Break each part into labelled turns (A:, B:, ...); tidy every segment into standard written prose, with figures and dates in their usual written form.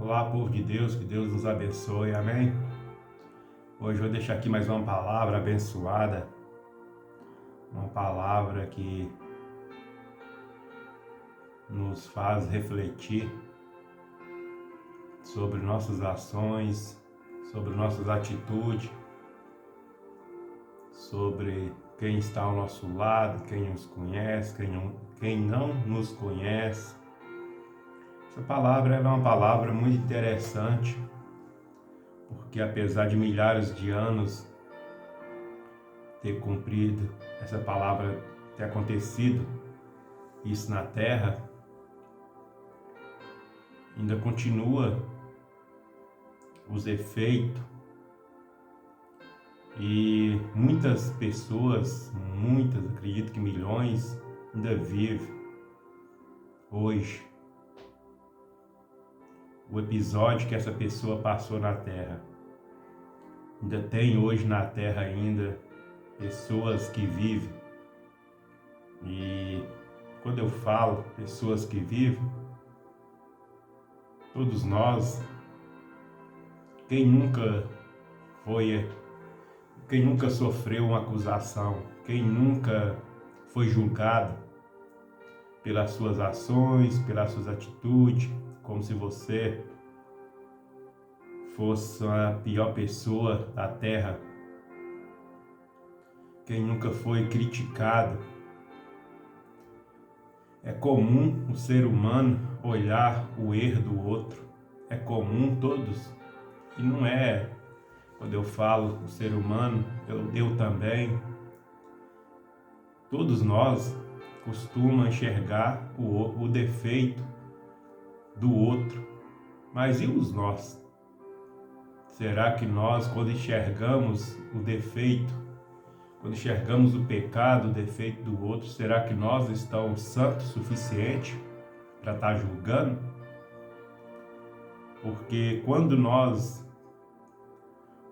A: Olá, povo de Deus, que Deus nos abençoe, amém? Hoje eu vou deixar aqui mais uma palavra abençoada, uma palavra que nos faz refletir sobre nossas ações, sobre nossas atitudes, sobre quem está ao nosso lado, quem nos conhece, quem não nos conhece. Essa palavra é uma palavra muito interessante, porque apesar de milhares de anos ter cumprido, essa palavra ter acontecido, isso na Terra, ainda continua os efeitos e muitas pessoas, acredito que milhões, ainda vivem hoje o episódio que essa pessoa passou na Terra. Ainda tem hoje na Terra ainda pessoas que vivem. E quando eu falo pessoas que vivem, todos nós, quem nunca sofreu uma acusação, quem nunca foi julgado pelas suas ações, pelas suas atitudes, como se você fosse a pior pessoa da Terra. Quem nunca foi criticado. É comum o ser humano olhar o erro do outro. É comum todos. E não é, quando eu falo o ser humano, eu também. Todos nós costumamos enxergar o defeito do outro. Mas e os nós? Será que nós, quando enxergamos o defeito, quando enxergamos o pecado, o defeito do outro, será que nós estamos santos o suficiente para estar julgando? Porque quando nós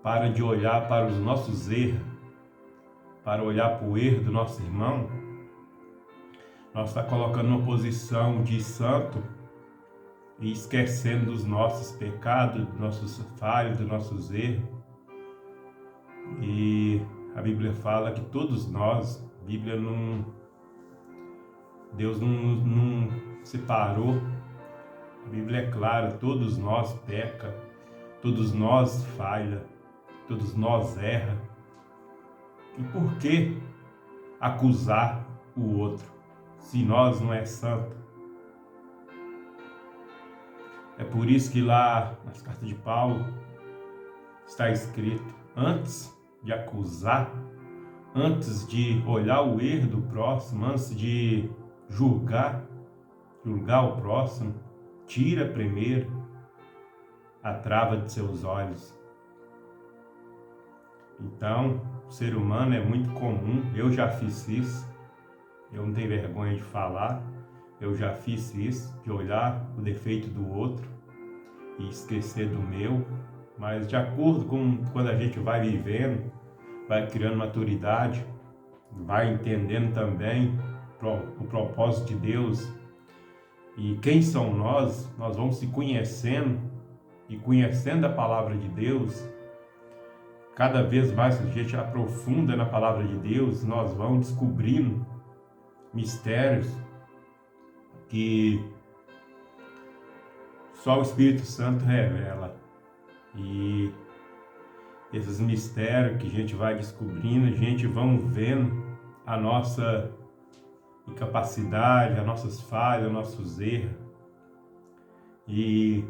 A: para de olhar para os nossos erros, para olhar para o erro do nosso irmão, nós estamos colocando uma posição de santo e esquecendo dos nossos pecados, dos nossos falhos, dos nossos erros. E a Bíblia fala que todos nós, Deus não separou. A Bíblia é clara, todos nós peca, todos nós falha, todos nós erra. E por que acusar o outro, se nós não é santo? É por isso que lá nas cartas de Paulo está escrito, antes de acusar, antes de olhar o erro do próximo, antes de julgar o próximo, tira primeiro a trava de seus olhos. Então, o ser humano é muito comum, eu já fiz isso, eu não tenho vergonha de falar, eu já fiz isso, de olhar o defeito do outro e esquecer do meu, mas de acordo com quando a gente vai vivendo, vai criando maturidade, vai entendendo também o propósito de Deus e quem são nós vamos se conhecendo e conhecendo a palavra de Deus. Cada vez mais a gente aprofunda na palavra de Deus, nós vamos descobrindo mistérios que só o Espírito Santo revela. E esses mistérios que a gente vai descobrindo, a gente vai vendo a nossa incapacidade, as nossas falhas, os nossos erros. E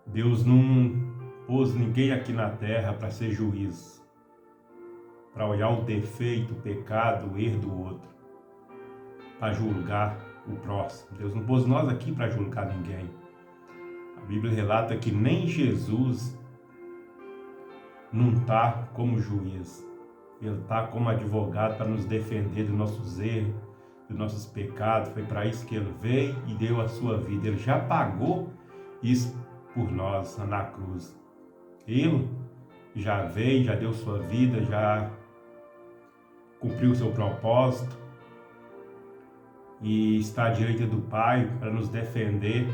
A: Deus não pôs ninguém aqui na terra para ser juiz, para olhar o defeito, o pecado, o erro do outro, para julgar o próximo. Deus não pôs nós aqui para julgar ninguém. A Bíblia relata que nem Jesus não está como juiz. Ele está como advogado para nos defender dos nossos erros, dos nossos pecados. Foi para isso que ele veio e deu a sua vida. Ele já pagou isso por nós na cruz. Ele já veio, já deu sua vida, já cumpriu o seu propósito e está à direita do Pai para nos defender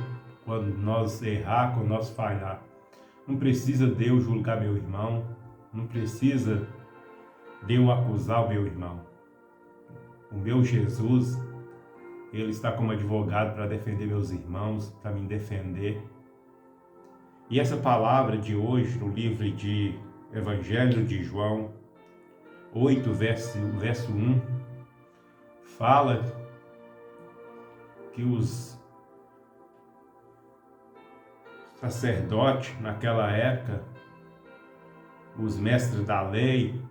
A: quando nós errar, quando nós falhar. Não precisa de eu julgar meu irmão, não precisa de eu acusar o meu irmão. O meu Jesus, Ele está como advogado para defender meus irmãos, para me defender. E essa palavra de hoje, no livro de Evangelho de João 8, verso 1, fala que os sacerdotes naquela época, os mestres da lei,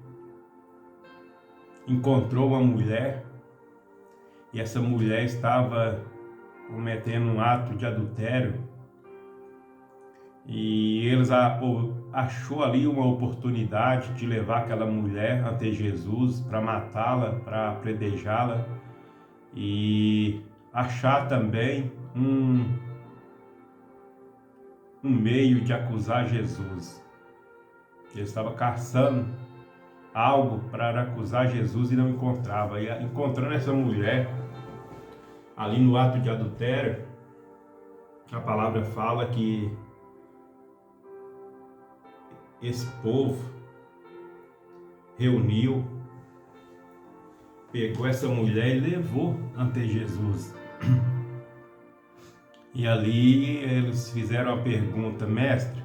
A: encontrou uma mulher e essa mulher estava cometendo um ato de adultério e eles achou ali uma oportunidade de levar aquela mulher ante Jesus para matá-la, para apedrejá-la e achar também um meio de acusar Jesus. Ele estava caçando algo para acusar Jesus e não encontrava. E encontrando essa mulher ali no ato de adultério, a palavra fala que esse povo reuniu, pegou essa mulher e levou ante Jesus. E ali eles fizeram a pergunta: mestre,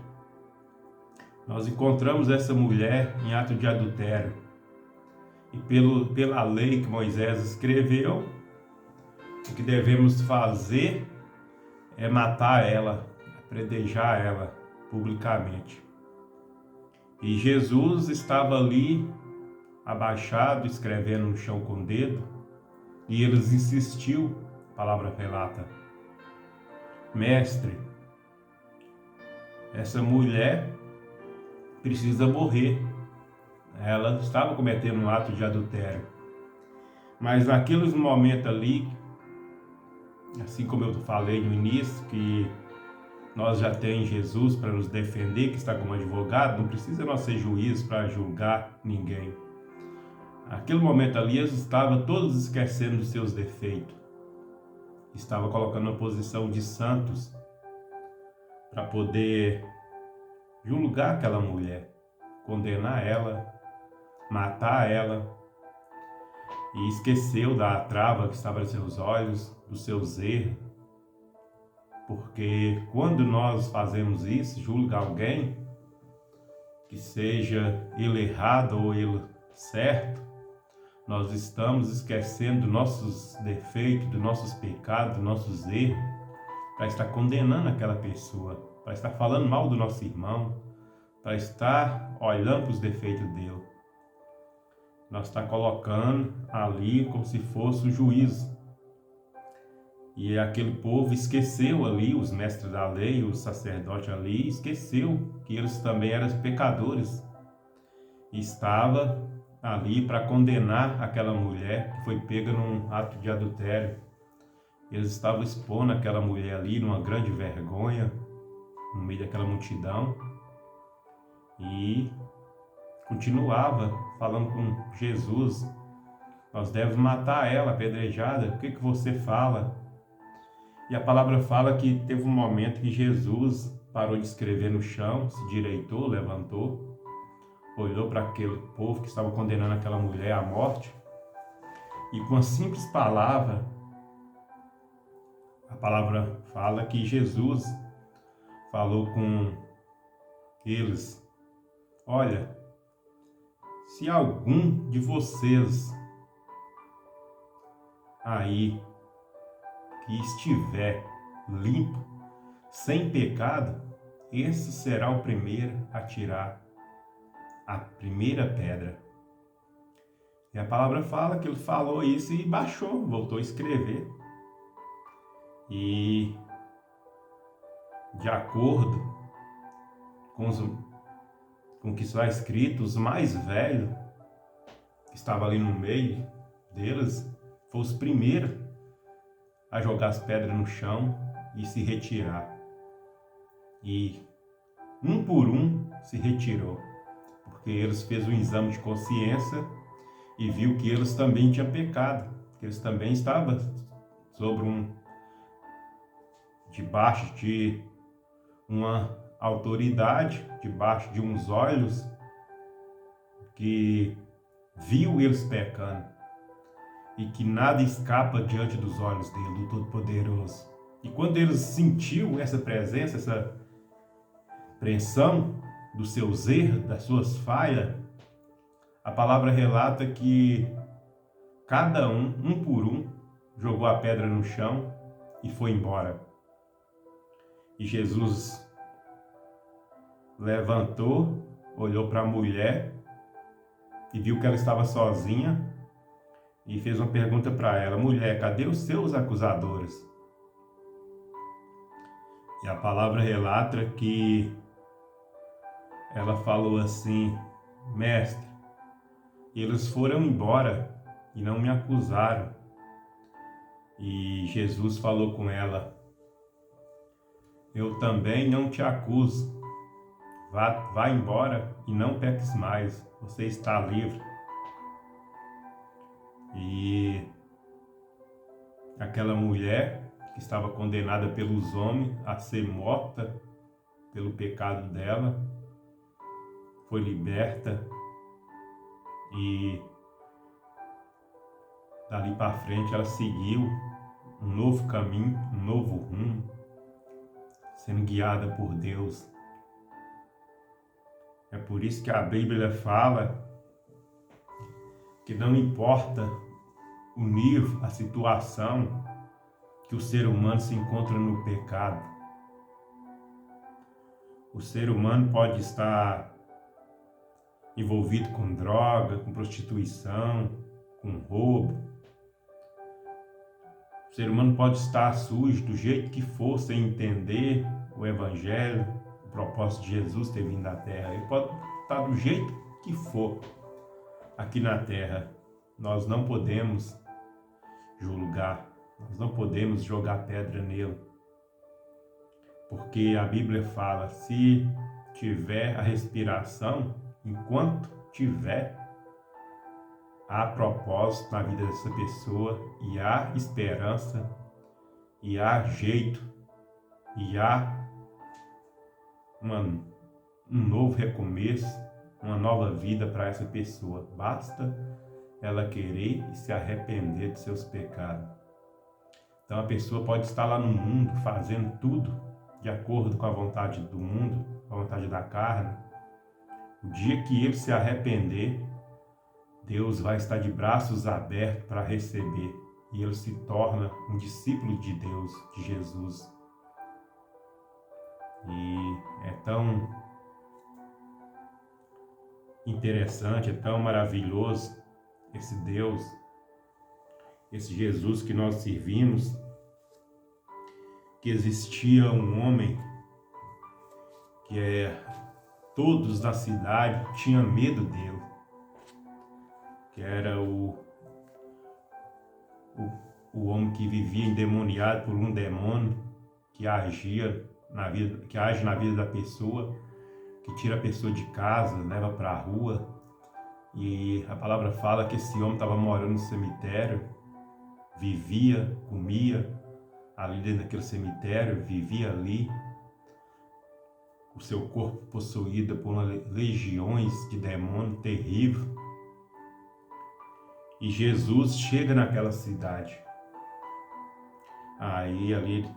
A: nós encontramos essa mulher em ato de adultério e pela lei que Moisés escreveu, o que devemos fazer é matar ela, apedrejar ela publicamente. E Jesus estava ali abaixado, escrevendo no chão com o dedo, e eles insistiu, a palavra relata: mestre, essa mulher precisa morrer. Ela estava cometendo um ato de adultério. Mas naqueles momentos ali, assim como eu falei no início, que nós já temos Jesus para nos defender, que está como advogado, não precisa nós ser juízes para julgar ninguém. Naquele momento ali, eles estavam todos esquecendo dos seus defeitos. Estava colocando uma posição de santos para poder julgar aquela mulher, condenar ela, matar ela, e esqueceu da trava que estava em seus olhos, dos seus erros, porque quando nós fazemos isso, julgar alguém, que seja ele errado ou ele certo, nós estamos esquecendo dos nossos defeitos, dos nossos pecados, dos nossos erros, para estar condenando aquela pessoa, para estar falando mal do nosso irmão, para estar olhando para os defeitos dele. Nós estamos colocando ali como se fosse o juízo. E aquele povo esqueceu ali, os mestres da lei, os sacerdotes ali, esqueceu que eles também eram pecadores. E estava ali para condenar aquela mulher que foi pega num ato de adultério. Eles estavam expondo aquela mulher ali numa grande vergonha, no meio daquela multidão. E continuava falando com Jesus: nós devemos matar ela, apedrejada, o que você fala? E a palavra fala que teve um momento que Jesus parou de escrever no chão, se direitou, levantou, olhou para aquele povo que estava condenando aquela mulher à morte, e com uma simples palavra, a palavra fala que Jesus falou com eles: olha, se algum de vocês aí que estiver limpo, sem pecado, esse será o primeiro a tirar a primeira pedra. E a palavra fala que ele falou isso e baixou, voltou a escrever. E de acordo com o que está escrito, os mais velhos, que estavam ali no meio deles, foram os primeiros a jogar as pedras no chão e se retirar. E um por um se retirou, porque eles fez um exame de consciência e viu que eles também tinham pecado, que eles também estavam sobre debaixo de uma autoridade, debaixo de uns olhos que viu eles pecando e que nada escapa diante dos olhos dele, do Todo-Poderoso. E quando eles sentiu essa presença, essa pressão dos seus erros, das suas falhas, a palavra relata que cada um por um, jogou a pedra no chão e foi embora. E Jesus levantou, olhou para a mulher e viu que ela estava sozinha e fez uma pergunta para ela: mulher, cadê os seus acusadores? E a palavra relata que ela falou assim: mestre, eles foram embora e não me acusaram. E Jesus falou com ela: eu também não te acuso. Vá embora e não peques mais. Você está livre. E aquela mulher que estava condenada pelos homens a ser morta pelo pecado dela, foi liberta e dali para frente ela seguiu um novo caminho, um novo rumo, sendo guiada por Deus. É por isso que a Bíblia fala que não importa o nível, a situação que o ser humano se encontra no pecado. O ser humano pode estar envolvido com droga, com prostituição, com roubo. O ser humano pode estar sujo do jeito que for, sem entender o Evangelho, o propósito de Jesus ter vindo à Terra. Ele pode estar do jeito que for aqui na Terra. Nós não podemos julgar, nós não podemos jogar pedra nele. Porque a Bíblia fala, se tiver a respiração, enquanto tiver, há propósito na vida dessa pessoa e há esperança e há jeito e há um novo recomeço, uma nova vida para essa pessoa. Basta ela querer e se arrepender de seus pecados. Então a pessoa pode estar lá no mundo fazendo tudo de acordo com a vontade do mundo, com a vontade da carne. O dia que ele se arrepender, Deus vai estar de braços abertos para receber e ele se torna um discípulo de Deus, de Jesus. E é tão interessante, é tão maravilhoso esse Deus, esse Jesus que nós servimos, que existia um homem que todos da cidade tinham medo dele, que era o homem que vivia endemoniado por um demônio que age na vida da pessoa, que tira a pessoa de casa, leva para a rua. E a palavra fala que esse homem estava morando no cemitério, vivia, comia ali dentro daquele cemitério, vivia ali, o seu corpo possuído por legiões de demônio terrível. E Jesus chega naquela cidade. Aí ali,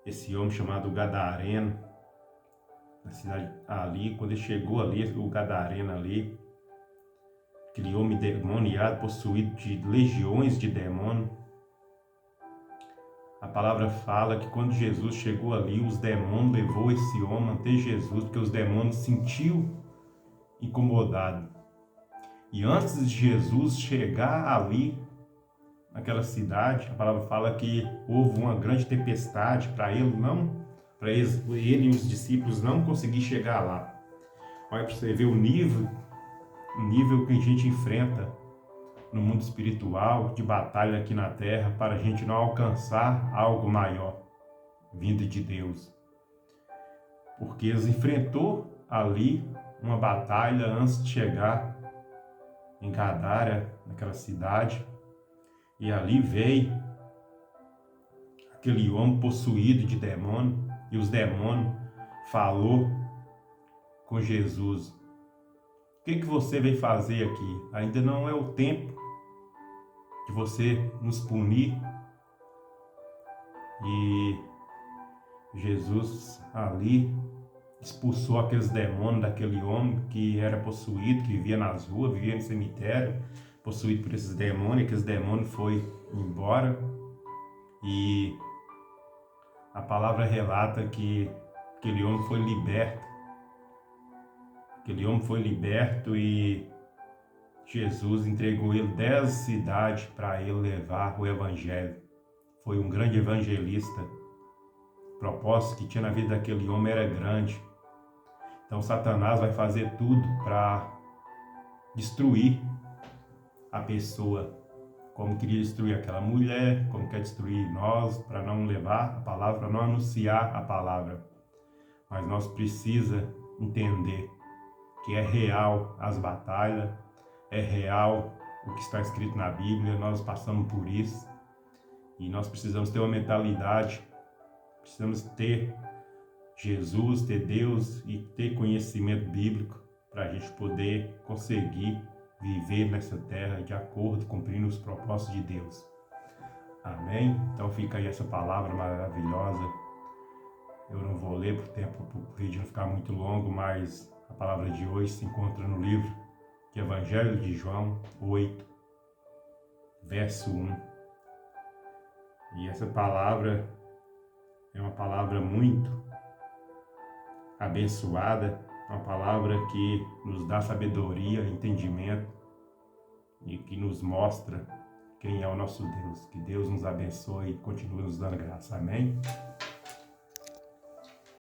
A: esse homem chamado Gadareno, na cidade ali, quando ele chegou ali, o Gadareno ali, aquele homem demoniado, possuído de legiões de demônio, a palavra fala que quando Jesus chegou ali, os demônios levou esse homem até Jesus, porque os demônios sentiu incomodado. E antes de Jesus chegar ali, naquela cidade, a palavra fala que houve uma grande tempestade para ele e os discípulos não conseguir chegar lá. Olha para você ver o nível que a gente enfrenta no mundo espiritual, de batalha aqui na terra, para a gente não alcançar algo maior, vindo de Deus. Porque eles enfrentou ali uma batalha antes de chegar em Gadara, naquela cidade, e ali veio aquele homem possuído de demônio, e os demônios falou com Jesus: o que você veio fazer aqui? Ainda não é o tempo de você nos punir. E Jesus ali expulsou aqueles demônios daquele homem que era possuído, que vivia nas ruas, vivia no cemitério, possuído por esses demônios. Aqueles demônios foi embora, e a palavra relata que aquele homem foi liberto. Aquele homem foi liberto e Jesus entregou ele 10 cidades para ele levar o evangelho. Foi um grande evangelista. O propósito que tinha na vida daquele homem era grande. Então Satanás vai fazer tudo para destruir a pessoa, como queria destruir aquela mulher, como quer destruir nós, para não levar a palavra, para não anunciar a palavra. Mas nós precisamos entender que é real as batalhas, é real o que está escrito na Bíblia, nós passamos por isso, e nós precisamos ter uma mentalidade, precisamos ter Jesus, ter Deus e ter conhecimento bíblico para a gente poder conseguir viver nessa terra de acordo, cumprindo os propósitos de Deus. Amém? Então fica aí essa palavra maravilhosa. Eu não vou ler por tempo, para o vídeo não ficar muito longo, mas a palavra de hoje se encontra no livro de Evangelho de João 8, verso 1. E essa palavra é uma palavra muito abençoada, uma palavra que nos dá sabedoria, entendimento e que nos mostra quem é o nosso Deus. Que Deus nos abençoe e continue nos dando graça. Amém?